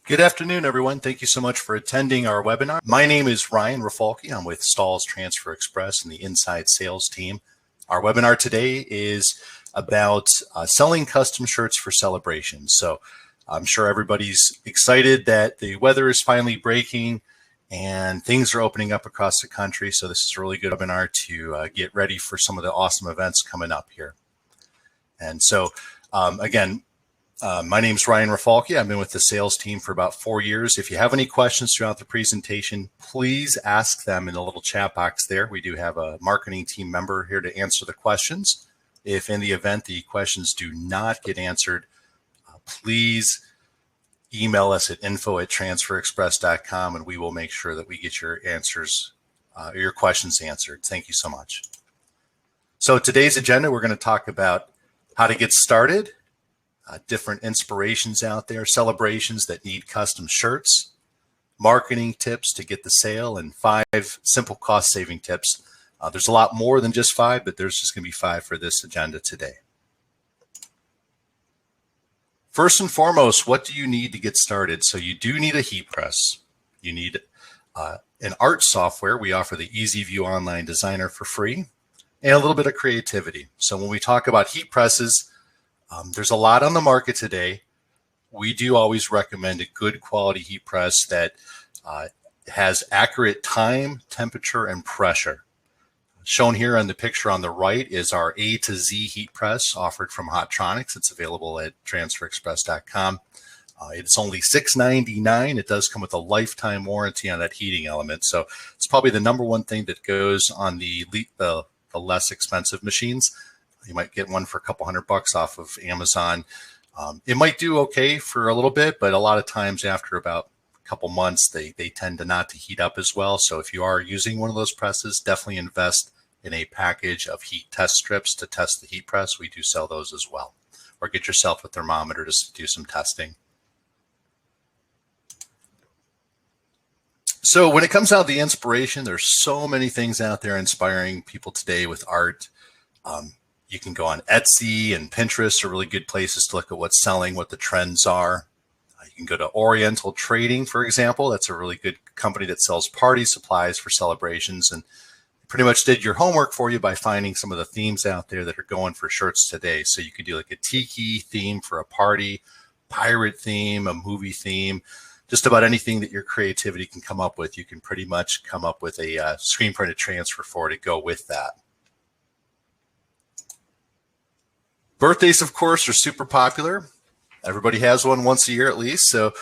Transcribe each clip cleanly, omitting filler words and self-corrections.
Good afternoon, everyone. Thank you so much for attending our webinar. My name is Ryan Rafalke. I'm with Stahls Transfer Express and the Inside Sales team. Our webinar today is about selling custom shirts for celebrations. So I'm sure everybody's excited that the weather is finally breaking and things are opening up across the country. So this is a really good webinar to get ready for some of the awesome events coming up here. And so again, my name is Ryan Rafalke. I've been with the sales team for about 4 years. If you have any questions throughout the presentation, please ask them in the little chat box there. We do have a marketing team member here to answer the questions. If in the event the questions do not get answered, please email us at info@transferexpress.com and we will make sure that we get your answers, your questions answered. Thank you so much. So today's agenda, we're going to talk about how to get started, different inspirations out there, celebrations that need custom shirts, marketing tips to get the sale, and 5 simple cost-saving tips. There's a lot more than just 5, but there's just going to be 5 for this agenda today. First and foremost, what do you need to get started? So you do need a heat press. You need an art software. We offer the EasyView Online Designer for free, and a little bit of creativity. So when we talk about heat presses, there's a lot on the market today. We do always recommend a good quality heat press that has accurate time, temperature, and pressure. Shown here on the picture on the right is our A to Z heat press offered from Hottronics. It's available at transferexpress.com. It's only $6.99. It does come with a lifetime warranty on that heating element. So it's probably the #1 thing that goes on the less expensive machines. You might get one for a couple $100 off of Amazon. It might do okay for a little bit, but a lot of times after about a couple months, they tend to not to heat up as well. So if you are using one of those presses, definitely invest in a package of heat test strips to test the heat press. We do sell those as well. Or get yourself a thermometer to do some testing. So when it comes out to the inspiration, there's so many things out there inspiring people today with art. You can go on Etsy and Pinterest are really good places to look at what's selling, what the trends are. You can go to Oriental Trading, for example. That's a really good company that sells party supplies for celebrations, and pretty much did your homework for you by finding some of the themes out there that are going for shirts today. So you could do like a tiki theme for a party, pirate theme, a movie theme, just about anything that your creativity can come up with. You can pretty much come up with a screen printed transfer for to go with that. Birthdays, of course, are super popular. Everybody has one once a year at least. So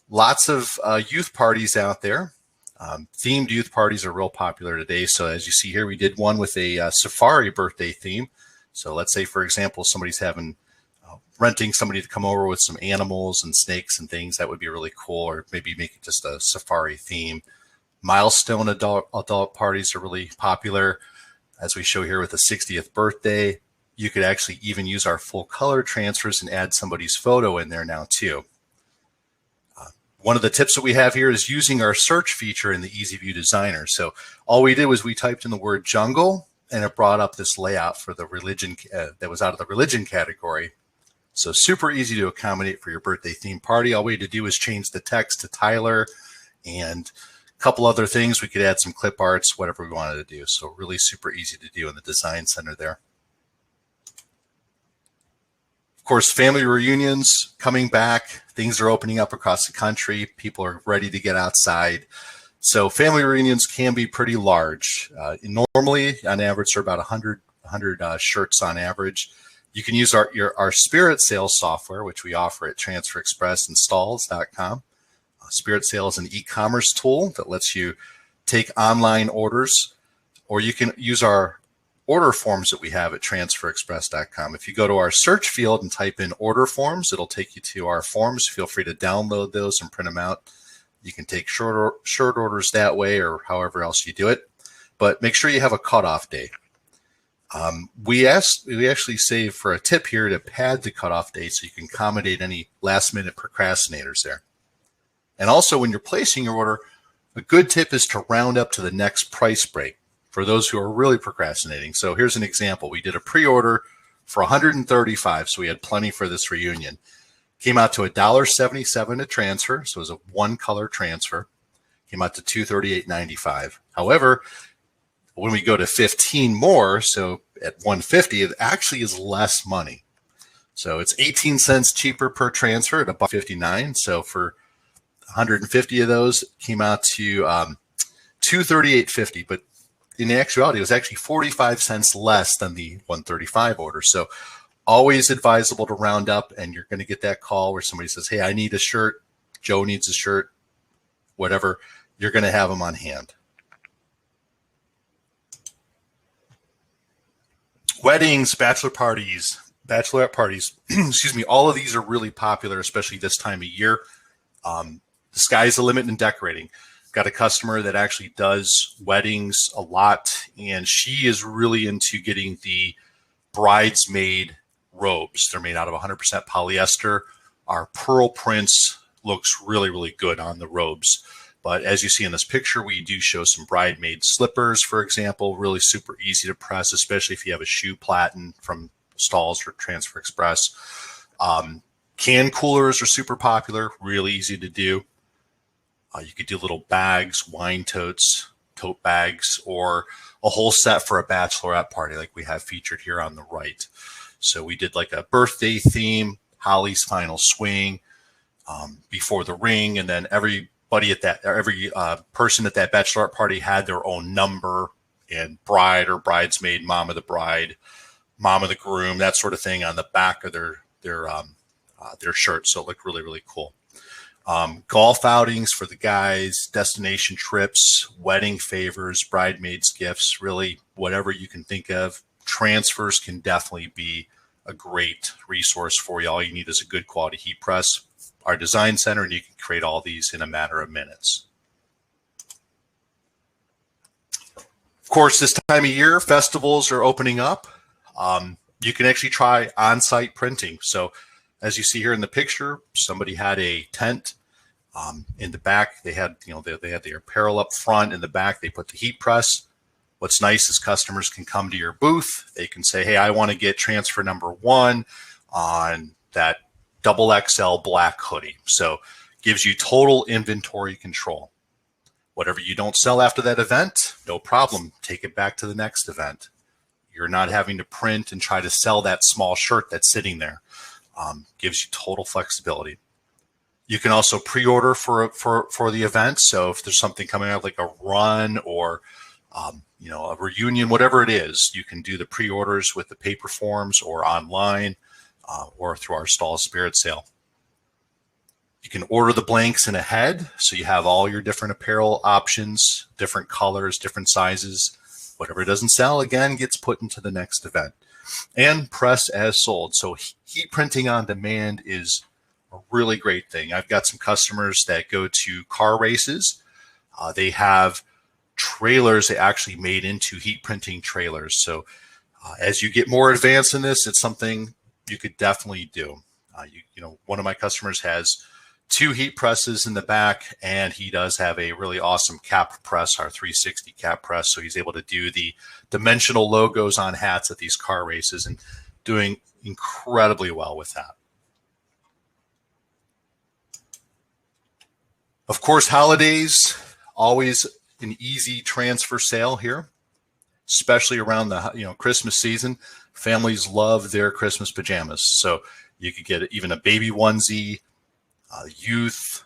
lots of youth parties out there. Themed youth parties are real popular today. So as you see here, we did one with a safari birthday theme. So let's say, for example, somebody's having renting somebody to come over with some animals and snakes and things. That would be really cool. Or maybe make it just a safari theme. Milestone adult parties are really popular, as we show here with the 60th birthday. You could actually even use our full color transfers and add somebody's photo in there now too. One of the tips that we have here is using our search feature in the EasyView Designer. So all we did was we typed in the word jungle and it brought up this layout for the religion that was out of the religion category. So super easy to accommodate for your birthday theme party. All we had to do was change the text to Tyler and a couple other things. We could add some clip arts, whatever we wanted to do. So really super easy to do in the design center there. Of course, family reunions coming back. Things are opening up across the country. People are ready to get outside. So family reunions can be pretty large. Normally, on average, they're about 100 shirts on average. You can use our Spirit Sales software, which we offer at Transfer Express and Stahls.com. Spirit Sales is an e-commerce tool that lets you take online orders, or you can use our order forms that we have at transferexpress.com. If you go to our search field and type in order forms, it'll take you to our forms. Feel free to download those and print them out. You can take short orders that way or however else you do it, but make sure you have a cutoff date. We actually say for a tip here to pad the cutoff date so you can accommodate any last minute procrastinators there. And also when you're placing your order, a good tip is to round up to the next price break for those who are really procrastinating. So here's an example. We did a pre-order for $135, so we had plenty for this reunion. Came out to $1.77 to transfer, so it was a one color transfer. Came out to $238.95. However, when we go to 15 more, so at 150, it actually is less money. So it's 18 cents cheaper per transfer at $1.59. So for 150 of those, came out to $238.50. But in actuality, it was actually 45 cents less than the 135 order. So always advisable to round up, and you're going to get that call where somebody says, hey, I need a shirt. Joe needs a shirt, whatever. You're going to have them on hand. Weddings, bachelor parties, bachelorette parties, excuse me, all of these are really popular, especially this time of year. The sky's the limit in decorating. Got a customer that actually does weddings a lot, and she is really into getting the bridesmaid robes. They're made out of 100% polyester. Our pearl prints looks really, really good on the robes. But as you see in this picture, we do show some bridesmaid slippers, for example, really super easy to press, especially if you have a shoe platen from Stalls or Transfer Express. Can coolers are super popular, really easy to do. You could do little bags, wine totes, tote bags, or a whole set for a bachelorette party like we have featured here on the right. So we did like a birthday theme, Holly's Final Swing, Before the Ring, and then every person at that bachelorette party had their own number, and bride or bridesmaid, mom of the bride, mom of the groom, that sort of thing on the back of their shirt. So it looked really, really cool. Golf outings for the guys, destination trips, wedding favors, bridesmaids gifts, really whatever you can think of. Transfers can definitely be a great resource for you. All you need is a good quality heat press, our design center, and you can create all these in a matter of minutes. Of course, this time of year, festivals are opening up. You can actually try on-site printing. So as you see here in the picture, somebody had a tent in the back. They had, they had their apparel up front. In the back, they put the heat press. What's nice is customers can come to your booth. They can say, hey, I want to get transfer number 1 on that XXL black hoodie. So gives you total inventory control. Whatever you don't sell after that event, no problem. Take it back to the next event. You're not having to print and try to sell that small shirt that's sitting there. Gives you total flexibility. You can also pre-order for the event. So if there's something coming out like a run or a reunion, whatever it is, you can do the pre-orders with the paper forms or online or through our Stall Spirit sale. You can order the blanks in ahead, so you have all your different apparel options, different colors, different sizes. Whatever doesn't sell, again, gets put into the next event. And press as sold. So heat printing on demand is a really great thing. I've got some customers that go to car races. They have trailers they actually made into heat printing trailers. So as you get more advanced in this, it's something you could definitely do. One of my customers has 2 heat presses in the back, and he does have a really awesome cap press, our 360 cap press. So he's able to do the dimensional logos on hats at these car races and doing incredibly well with that. Of course, holidays, always an easy transfer sale here, especially around the Christmas season. Families love their Christmas pajamas. So you could get even a baby onesie, youth,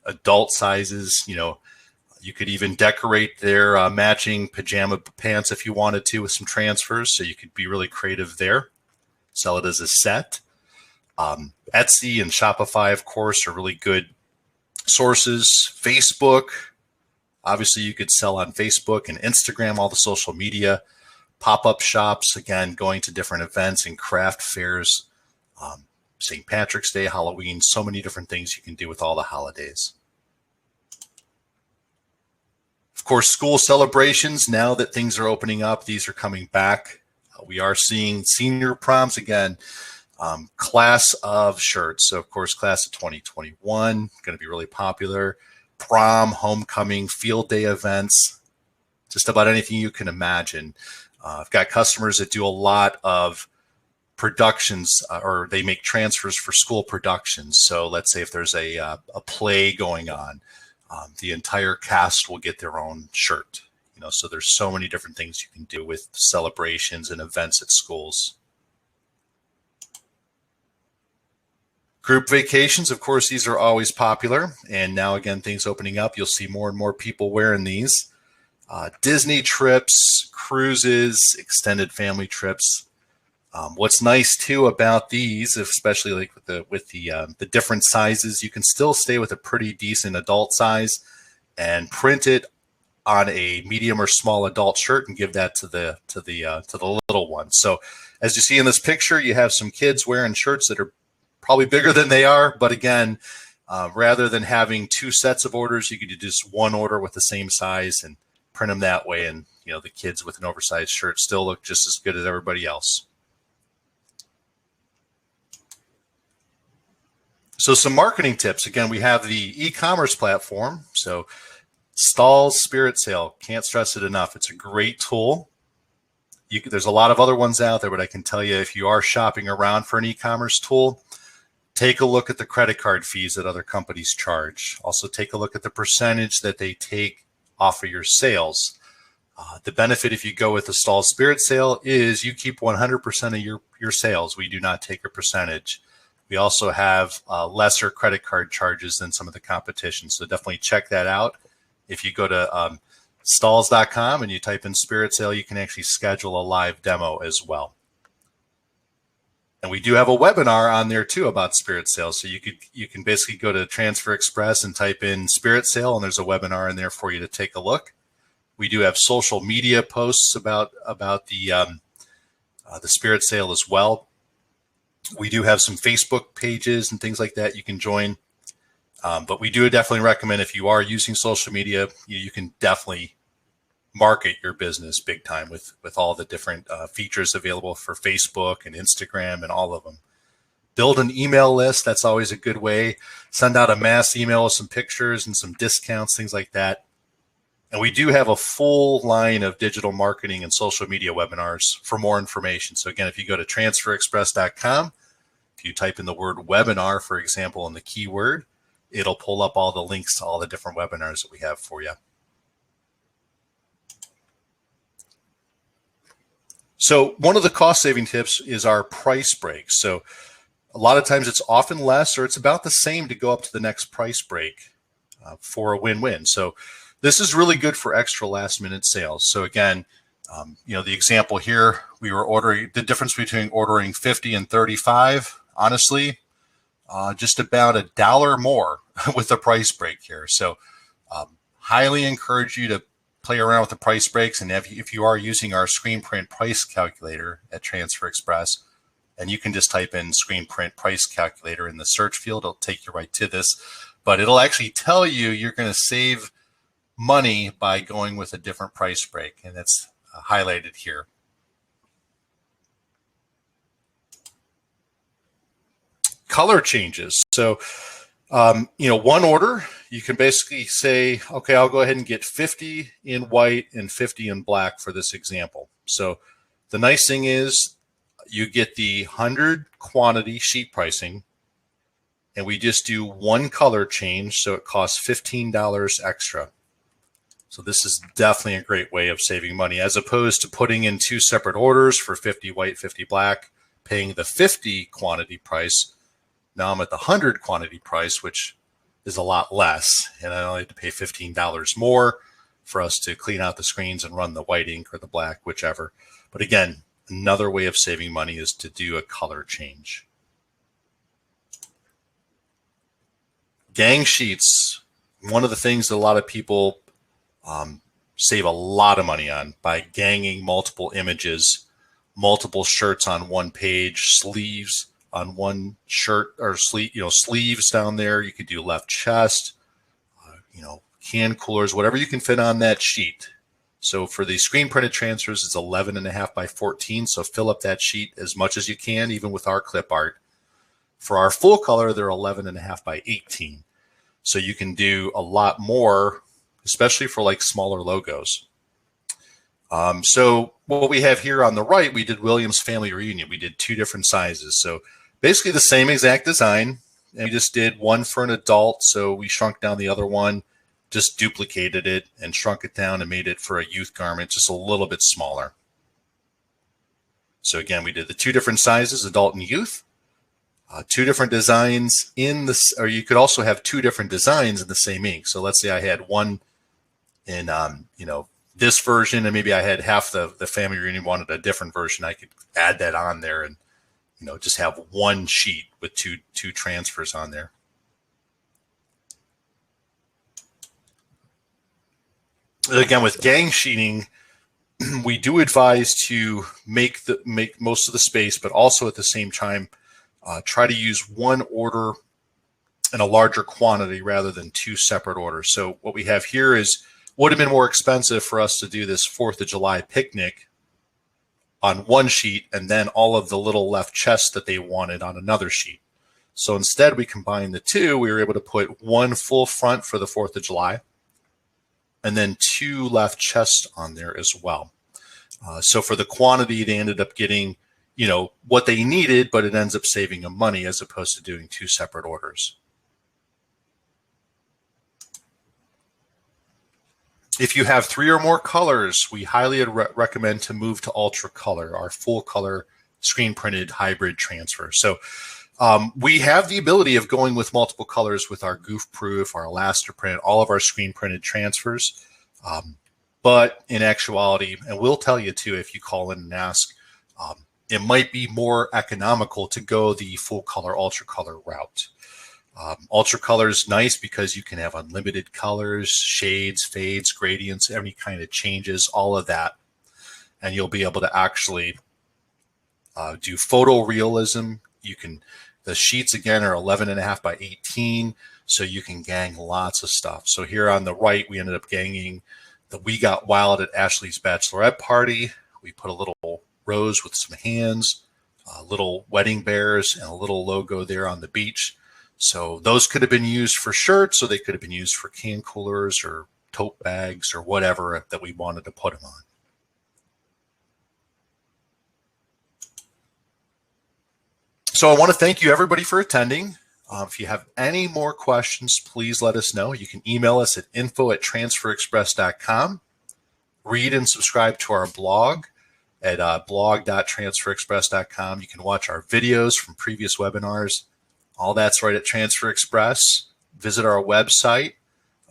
adult sizes. You could even decorate their matching pajama pants if you wanted to with some transfers. So you could be really creative there. Sell it as a set. Etsy and Shopify, of course, are really good sources. Facebook, obviously you could sell on Facebook and Instagram, all the social media. Pop-up shops, again, going to different events and craft fairs. St. Patrick's Day, Halloween, so many different things you can do with all the holidays. Of course, school celebrations, now that things are opening up, these are coming back. We are seeing senior proms again, class of shirts. So, of course, class of 2021, going to be really popular. Prom, homecoming, field day events, just about anything you can imagine. I've got customers that do a lot of productions, or they make transfers for school productions. So let's say if there's a play going on, the entire cast will get their own shirt. So there's so many different things you can do with celebrations and events at schools. Group vacations, of course, these are always popular. And now, again, things opening up, you'll see more and more people wearing these. Disney trips, cruises, extended family trips. What's nice too about these, especially like with the different sizes, you can still stay with a pretty decent adult size and print it on a medium or small adult shirt and give that to the little one. So as you see in this picture, you have some kids wearing shirts that are probably bigger than they are, but again, rather than having two sets of orders, you could do just one order with the same size and print them that way, and the kids with an oversized shirt still look just as good as everybody else. So some marketing tips. Again, we have the e-commerce platform. So Stahl's Spirit Sale, can't stress it enough. It's a great tool. There's a lot of other ones out there, but I can tell you, if you are shopping around for an e-commerce tool, take a look at the credit card fees that other companies charge. Also take a look at the percentage that they take off of your sales. The benefit if you go with the Stahl's Spirit Sale is you keep 100% of your sales. We do not take a percentage. We also have lesser credit card charges than some of the competition. So definitely check that out. If you go to stalls.com and you type in Spirit Sale, you can actually schedule a live demo as well. And we do have a webinar on there too about Spirit Sale. So you can basically go to Transfer Express and type in Spirit Sale, and there's a webinar in there for you to take a look. We do have social media posts about the Spirit Sale as well. We do have some Facebook pages and things like that you can join. But we do definitely recommend, if you are using social media, you can definitely market your business big time with all the different features available for Facebook and Instagram and all of them. Build an email list. That's always a good way. Send out a mass email with some pictures and some discounts, things like that. And we do have a full line of digital marketing and social media webinars for more information. So again, if you go to transferexpress.com, if you type in the word webinar, for example, in the keyword, it'll pull up all the links to all the different webinars that we have for you. So one of the cost saving tips is our price break. So a lot of times it's often less, or it's about the same to go up to the next price break for a win-win. So this is really good for extra last minute sales. So again, the example here, we were ordering, the difference between ordering 50 and 35, honestly, just about $1 more with the price break here. So highly encourage you to play around with the price breaks. And if you are using our screen print price calculator at Transfer Express, and you can just type in screen print price calculator in the search field, it'll take you right to this, but it'll actually tell you you're going to save money by going with a different price break. And it's highlighted here. Color changes. So, one order, you can basically say, okay, I'll go ahead and get 50 in white and 50 in black for this example. So the nice thing is you get the 100 quantity sheet pricing, and we just do one color change. So it costs $15 extra. So this is definitely a great way of saving money, as opposed to putting in two separate orders for 50 white, 50 black, paying the 50 quantity price. Now I'm at the 100 quantity price, which is a lot less, and I only have to pay $15 more for us to clean out the screens and run the white ink or the black, whichever. But again, another way of saving money is to do a color change. Gang sheets, one of the things that a lot of people save a lot of money on by ganging multiple images, multiple shirts on one page, sleeves on one shirt, or sleeves down there. You could do left chest, can coolers, whatever you can fit on that sheet. So for the screen printed transfers, it's 11.5 by 14. So fill up that sheet as much as you can, even with our clip art. For our full color, they're 11.5 by 18. So you can do a lot more, especially for like smaller logos. So what we have here on the right, we did Williams Family Reunion. We did 2 different sizes. So basically the same exact design, and we just did one for an adult. So we shrunk down the other one, just duplicated it and shrunk it down and made it for a youth garment, just a little bit smaller. So again, we did the 2 different sizes, adult and youth, 2 different designs in this, or you could also have 2 different designs in the same ink. So let's say I had one in, this version, and maybe I had half the family reunion wanted a different version. I could add that on there and, just have one sheet with two transfers on there. Again, with gang sheeting, we do advise to make most of the space, but also at the same time, try to use one order in a larger quantity rather than 2 separate orders. So what we have here is, would have been more expensive for us to do this 4th of July picnic on one sheet and then all of the little left chests that they wanted on another sheet. So instead we combined the 2. We were able to put one full front for the 4th of July and then 2 left chests on there as well. So for the quantity, they ended up getting, what they needed, but it ends up saving them money as opposed to doing 2 separate orders. If you have 3 or more colors, we highly recommend to move to Ultra Color, our full color screen printed hybrid transfer. So we have the ability of going with multiple colors with our Goof Proof, our Elastoprint, all of our screen printed transfers. But in actuality, and we'll tell you too if you call in and ask, it might be more economical to go the full color Ultra Color route. Ultra Color is nice because you can have unlimited colors, shades, fades, gradients, any kind of changes, all of that. And you'll be able to actually do photorealism. The sheets again are 11.5 by 18, so you can gang lots of stuff. So here on the right, we ended up ganging the We Got Wild at Ashley's Bachelorette Party. We put a little rose with some hands, little wedding bears, and a little logo there on the beach. So those could have been used for shirts, or they could have been used for can coolers or tote bags or whatever that we wanted to put them on. So I want to thank you everybody for attending. If you have any more questions, please let us know. You can email us at info@transferexpress.com. Read and subscribe to our blog at blog.transferexpress.com. You can watch our videos from previous webinars. All that's right at Transfer Express. Visit our website.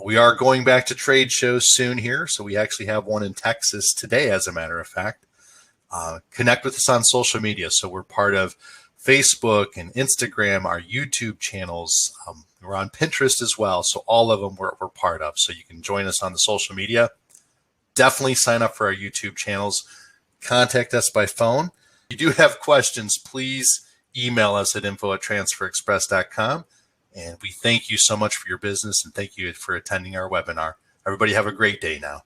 We are going back to trade shows soon here, so we actually have one in Texas today, as a matter of fact. Connect with us on social media. So we're part of Facebook and Instagram, our YouTube channels. We're on Pinterest as well. So all of them we're part of. So you can join us on the social media. Definitely sign up for our YouTube channels. Contact us by phone. If you do have questions, please email us at info@transferexpress.com. And we thank you so much for your business and thank you for attending our webinar. Everybody have a great day now.